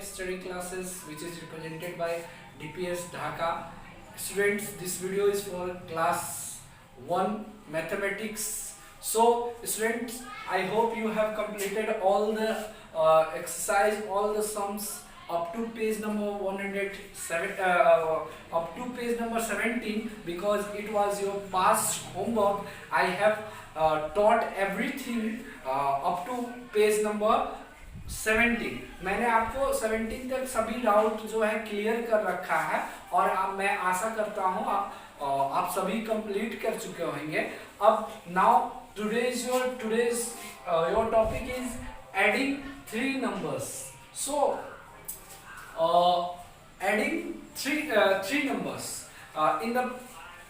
Study classes which is represented by DPS Dhaka. Students, this video is for class 1 mathematics. So students, I hope you have completed all the exercise, all the sums up to page number 107, up to page number 17, because it was your past homework. I have taught everything up to page number 17. मैंने आपको 17 तक सभी doubt जो है clear कर रखा है और अब मैं आशा करता हूँ आप सभी कंप्लीट कर चुके होंगे. अब now today's your topic is adding three numbers. So adding three numbers. In the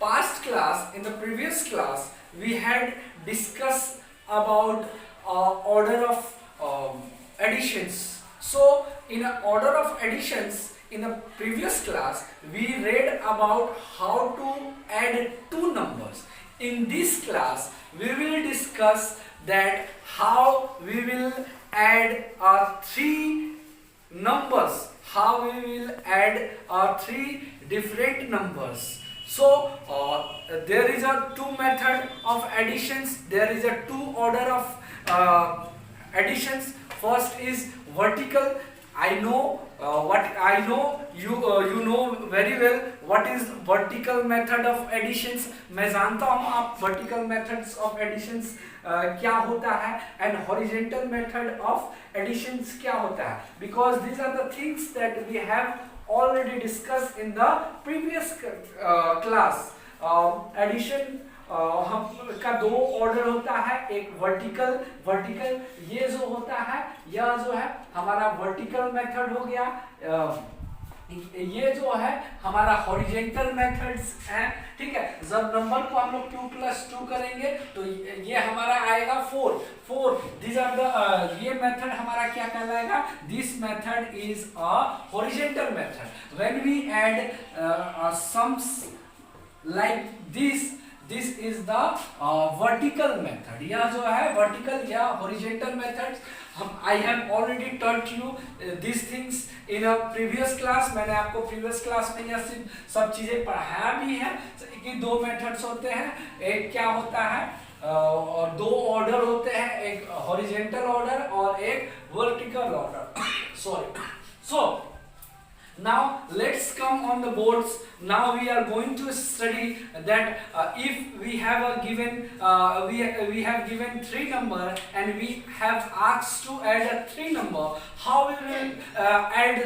past class, in the previous class, we had discussed about order of additions. So in order of additions, in the previous class we read about how to add two numbers. In this class we will discuss that how we will add three numbers, how we will add three different numbers. So there is a two method of additions, there is a two order of additions. First is vertical. I know you know very well what is vertical method of additions. मैं जानता हूँ आप vertical methods of additions क्या होता है and horizontal method of additions क्या होता है, because these are the things that we have already discussed in the previous class. Addition हम का दो ऑर्डर होता है, एक वर्टिकल ये जो होता है, यह जो है हमारा वर्टिकल मेथड हो गया. ये जो है हमारा हॉरिजेंटल मेथड्स है. ठीक है, जब नंबर को हम लोग 2 + 2 करेंगे तो ये हमारा आएगा 4. दिस आर द ये मेथड हमारा क्या कहलाएगा? This method is a horizontal method. When we add sums like this is the vertical method. यह जो है वर्टिकल या horizontal methods. I have already taught you these things in a previous class. मैंने आपको previous class में यह सब चीजें पढ़ाया भी है कि दो मेथड्स होते हैं. एक क्या होता है और दो ऑर्डर होते हैं, एक हॉरिजेंटल ऑर्डर और एक vertical order. Sorry. So now let's come on the boards. Now we are going to study that if we have a given we have given three number and we have asked to add a three number, how we will add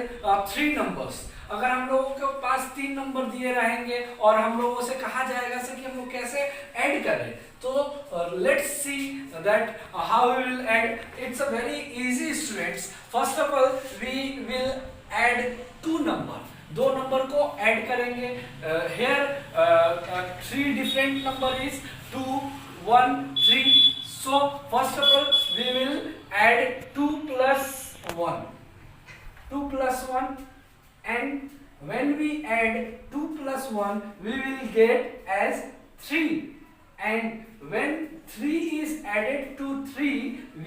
three numbers. अगर हम लोगों के पास तीन number दिए रहेंगे और हम लोगों से कहा जाएगा कि हम लोग कैसे ऐड करें, तो let's see that how we will add. It's a very easy, students. First of all we will add two number. दो नंबर को ऐड करेंगे. here three different number is 2, 1, 3. so first of all we will add 2 + 1, 2 + 1, and when we add 2 + 1 we will get as 3, and when 3 is added to 3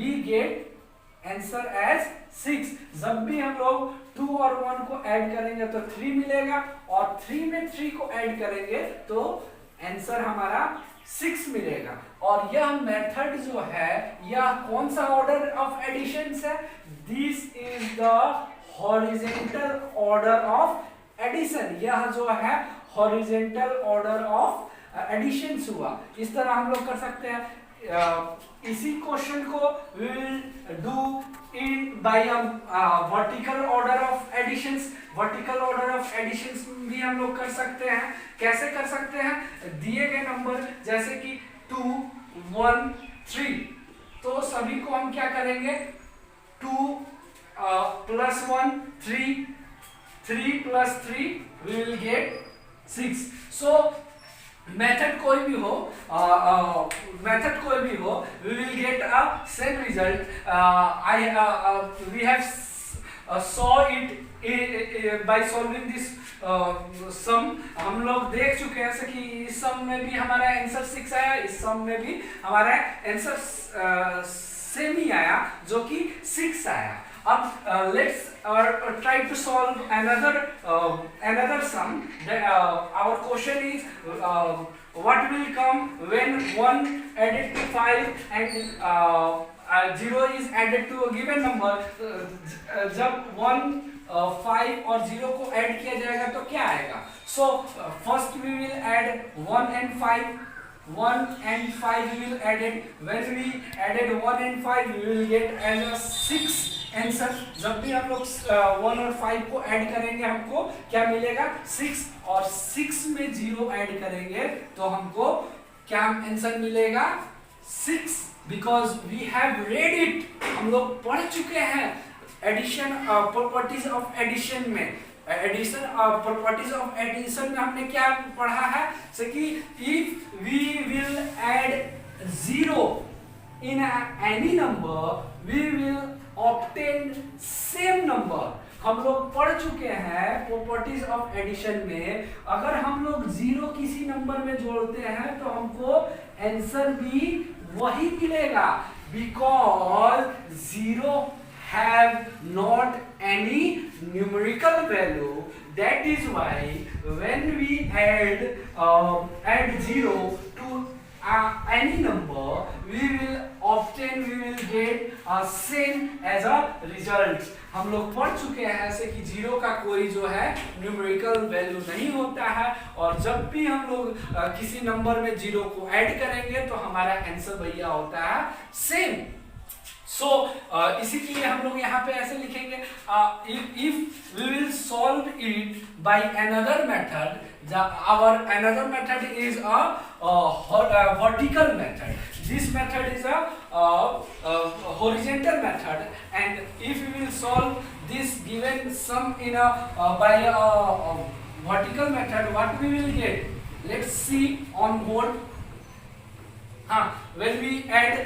we get answer as 6. जब भी हम लोग 2 और 1 को add करेंगे तो 3 मिलेगा और 3 में 3 को ऐड करेंगे तो आंसर हमारा 6 मिलेगा. और यह मेथड जो है यह कौन सा ऑर्डर ऑफ एडिशंस है? This is the horizontal order of addition. यह जो है हॉरिजेंटल ऑर्डर ऑफ एडिशंस हुआ. इस तरह हम लोग कर सकते हैं. इसी क्वेश्चन को we will do in by vertical order of additions. vertical order of additions भी हम लोग कर सकते हैं. कैसे कर सकते हैं? दिए गए नंबर जैसे कि 2, 1, 3, तो सभी को हम क्या करेंगे? 2 + 1 3, 3 + 3 we will get 6. so method कोई भी हो we will get a same result. We have saw it by solving this sum. हम लोग देख चुके हैं कि इस सम में भी हमारा आंसर 6 आया, इस सम में भी हमारा आंसर सेम ही आया जो कि 6 आया. अब let's try to solve another sum. Our question is what will come when 1 added to 5 and 0 is added to a given number. जब 1 5 और 0 को ऐड किया जाएगा तो क्या आएगा? So first we will add 1 and 5. 1 and 5 we will add it. When we added 1 and 5 we will get as a 6 answer. जब भी हम लोग 1 और 5 को ऐड करेंगे हमको क्या मिलेगा? 6. और 6 में 0 ऐड करेंगे तो हमको क्या आंसर मिलेगा? 6. Because we have read it. हम लोग पढ़ चुके हैं एडिशन प्रॉपर्टीज ऑफ एडिशन में. एडिशन प्रॉपर्टीज ऑफ एडिशन में हमने क्या पढ़ा है? से कि if we will add 0 in any number we will obtain same number. हम लोग पढ़ चुके हैं प्रॉपर्टीज ऑफ एडिशन में अगर हम लोग 0 किसी नंबर में जोड़ते हैं तो हमको आंसर भी वही मिलेगा. Because 0 have not any numerical value. That is why when we add 0 to any number we will get same as a result. हम लोग पढ़ चुके हैं ऐसे कि 0 का कोई जो है न्यूमेरिकल वैल्यू नहीं होता है और जब भी हम लोग किसी नंबर में 0 को ऐड करेंगे तो हमारा आंसर भैया होता है सेम. सो इसी के लिए हम लोग यहाँ पे ऐसे लिखेंगे if we will solve it by another method. Our another method is a vertical method. This method is a horizontal method, and if we will solve this given sum in by a vertical method, what we will get? Let's see on board. When we add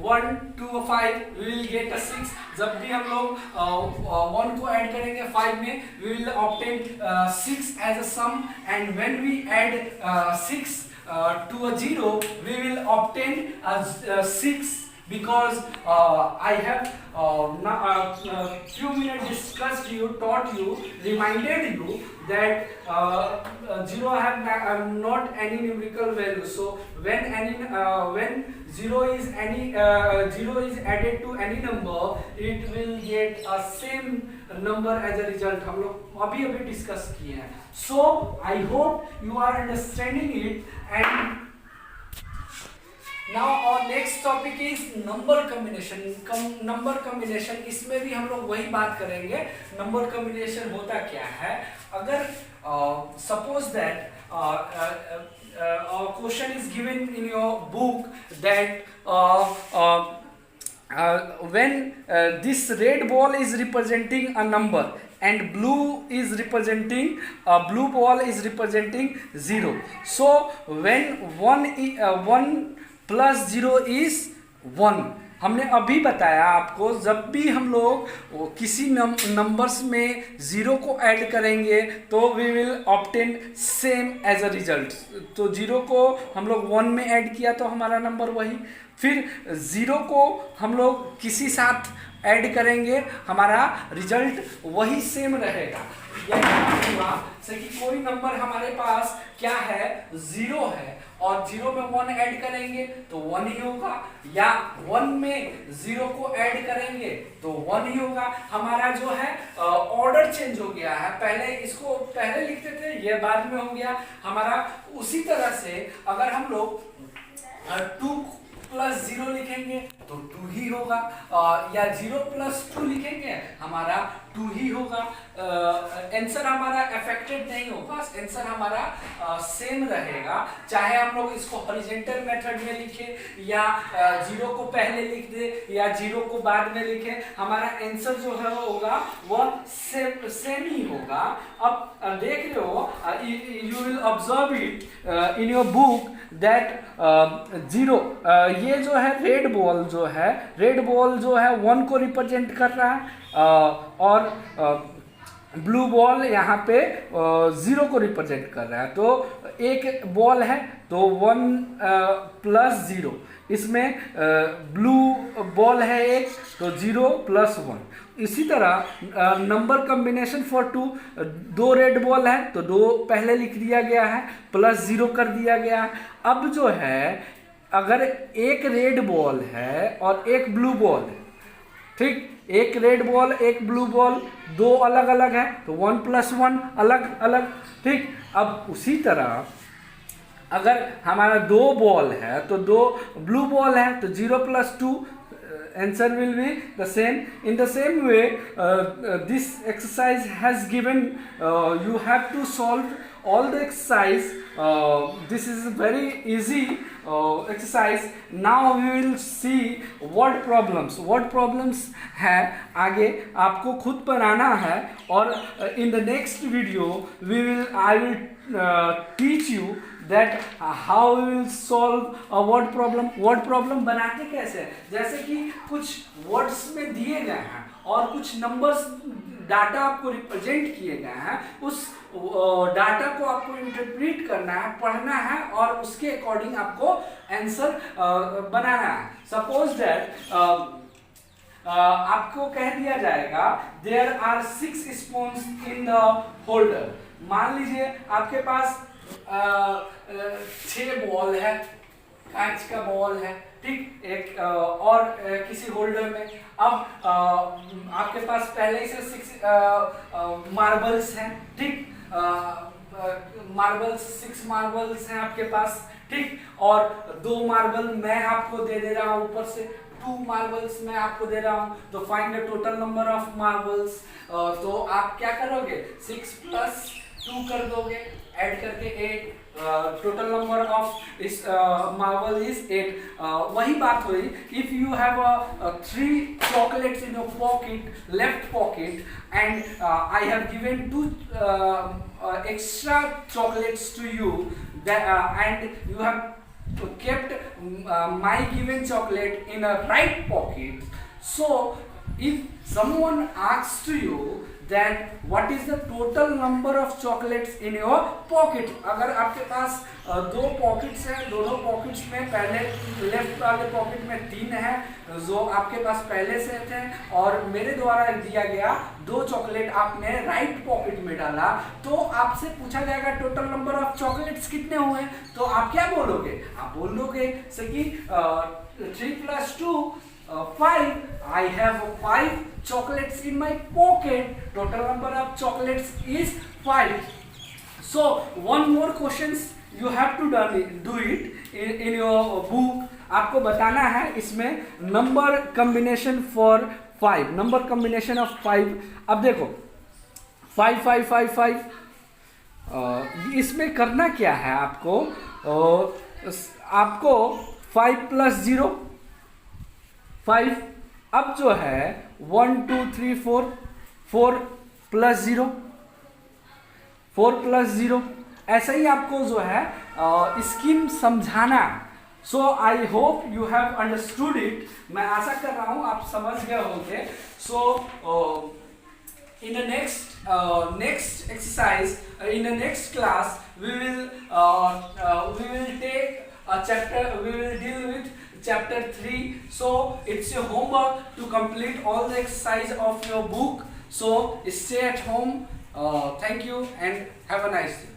1 to 5 we will get a 6. जब भी हम लोग 1 को add करेंगे 5 में we will obtain 6 as a sum, and when we add 6 to a 0 we will obtain 6. Because I have few minutes taught you, reminded you that 0 have not any numerical value. So when 0 is added to any number, it will get a same number as a result. हम लोग अभी discuss किए हैं. So I hope you are understanding it. And now our next topic is number combination. Number combination, इसमें भी हम लोग वही बात करेंगे. नंबर कॉम्बिनेशन होता क्या है? अगर suppose that question is given in your book that when this red ball is representing a number and blue ball is representing 0. So when 1 plus 0 is 1. हमने अभी बताया आपको जब भी हम लोग किसी नंबर्स में 0 को ऐड करेंगे तो we will obtain same as a result. तो 0 को हम लोग 1 में ऐड किया तो हमारा नंबर वही. फिर 0 को हम लोग किसी साथ ऐड करेंगे हमारा रिजल्ट वही सेम रहेगा. यही हुआ से कि कोई नंबर हमारे पास क्या है? 0 है और 0 में 1 ऐड करेंगे तो 1 ही होगा, या 1 में 0 को ऐड करेंगे तो 1 ही होगा. हमारा जो है ऑर्डर चेंज हो गया है. पहले इसको पहले लिखते थे, ये बाद में हो गया हमारा. उसी तरह से अगर हम लोग 2 प्लस 0 लिखेंगे तो 2 ही होगा, या 0 प्लस 2 लिखेंगे हमारा 2 ही होगा. आंसर हमारा अफेक्टेड नहीं होगा, आंसर हमारा सेम रहेगा. चाहे हम लोग इसको हॉरिजॉन्टल मेथड में लिखें या 0 को पहले लिख दे या 0 को बाद में लिखें, हमारा आंसर जो है वो होगा वह सेम ही होगा. अब देख रहे हो, you will observe it in your book that 0 ये जो है रेड बॉल जो है 1 को रिप्रेजेंट कर रहा है, और ब्लू बॉल यहाँ पे 0 को रिप्रेजेंट कर रहा है, तो एक बॉल है तो 1 + 0, इसमें ब्लू बॉल है एक तो 0 + 1। इसी तरह number combination for 2, 2 red ball है तो 2 पहले लिख दिया गया है, +0 कर दिया गया है। अब जो है अगर एक रेड बॉल है और एक ब्लू बॉल है, ठीक, एक रेड बॉल एक ब्लू बॉल, 2 अलग अलग है तो 1 + 1 अलग अलग, ठीक। अब उसी तरह अगर हमारा 2 बॉल है तो 2 ब्लू बॉल है तो 0 + 2, answer will be the same. In the same way, this exercise has given, you have to solve all the exercise. This is a very easy exercise. Now we will see word problems है, आगे आपको खुद बनाना है, और in the next video I will teach you that how we will solve a word problem बनाते कैसे, जैसे कि कुछ वर्ड्स में दिए गए हैं और कुछ नंबर्स डाटा आपको रिप्रेजेंट किए गए हैं, उस डाटा को आपको इंटरप्रेट करना है, पढ़ना है और उसके अकॉर्डिंग आपको आंसर बनाना है। सपोज दैट आपको कह दिया जाएगा there are 6 spoons in the holder. मान लीजिए आपके पास 6 बॉल है, कांच का बॉल है, ठीक, एक और किसी होल्डर में। अब आपके पास पहले से 6 मार्बल्स हैं, ठीक, मार्बल्स 6 मार्बल्स हैं आपके पास, ठीक, और 2 मार्बल मैं आपको दे रहा हूं, ऊपर से 2 मार्बल्स मैं आपको दे रहा हूं, तो find the total number of marbles. तो आप क्या करोगे, 6 + 2 कर दोगे, ऐड करके 8, टोटल नंबर ऑफ इस मार्बल इज 8। वही बात हुई, if you have 3 chocolates in your pocket, left pocket, and I have given 2 extra chocolates to you, that and you have kept my given chocolate in a right pocket. So if someone asks to you that what is the total number of chocolates in your pocket, अगर आपके पास 2 pockets हैं, दोनों pockets में पहले left वाले pocket में 3 है जो आपके पास पहले से थे, और मेरे द्वारा दिया गया 2 चॉकलेट आपने राइट पॉकेट में डाला, तो आपसे पूछा जाएगा टोटल नंबर ऑफ चॉकलेट्स कितने हुए। तो आप क्या बोलोगे, आप बोलोगे कि 3 + 2 5, I have 5 chocolates in my pocket, total number of chocolates is 5. So one more questions you have to do it in your book. आपको बताना है इसमें number combination for 5, number combination of 5। अब देखो 5 5 5 5, इसमें करना क्या है आपको, आपको 5 + 0 5, अब जो है 1 2 3 4, 4 + 0 4 + 0, ऐसा ही आपको जो है स्कीम समझाना। So I hope you have understood it, मैं आशा कर रहा हूं आप समझ गए होंगे। सो in the next exercise, in the next class we will take a chapter, we will deal with chapter 3. So it's your homework to complete all the exercise of your book. So stay at home. Thank you and have a nice day.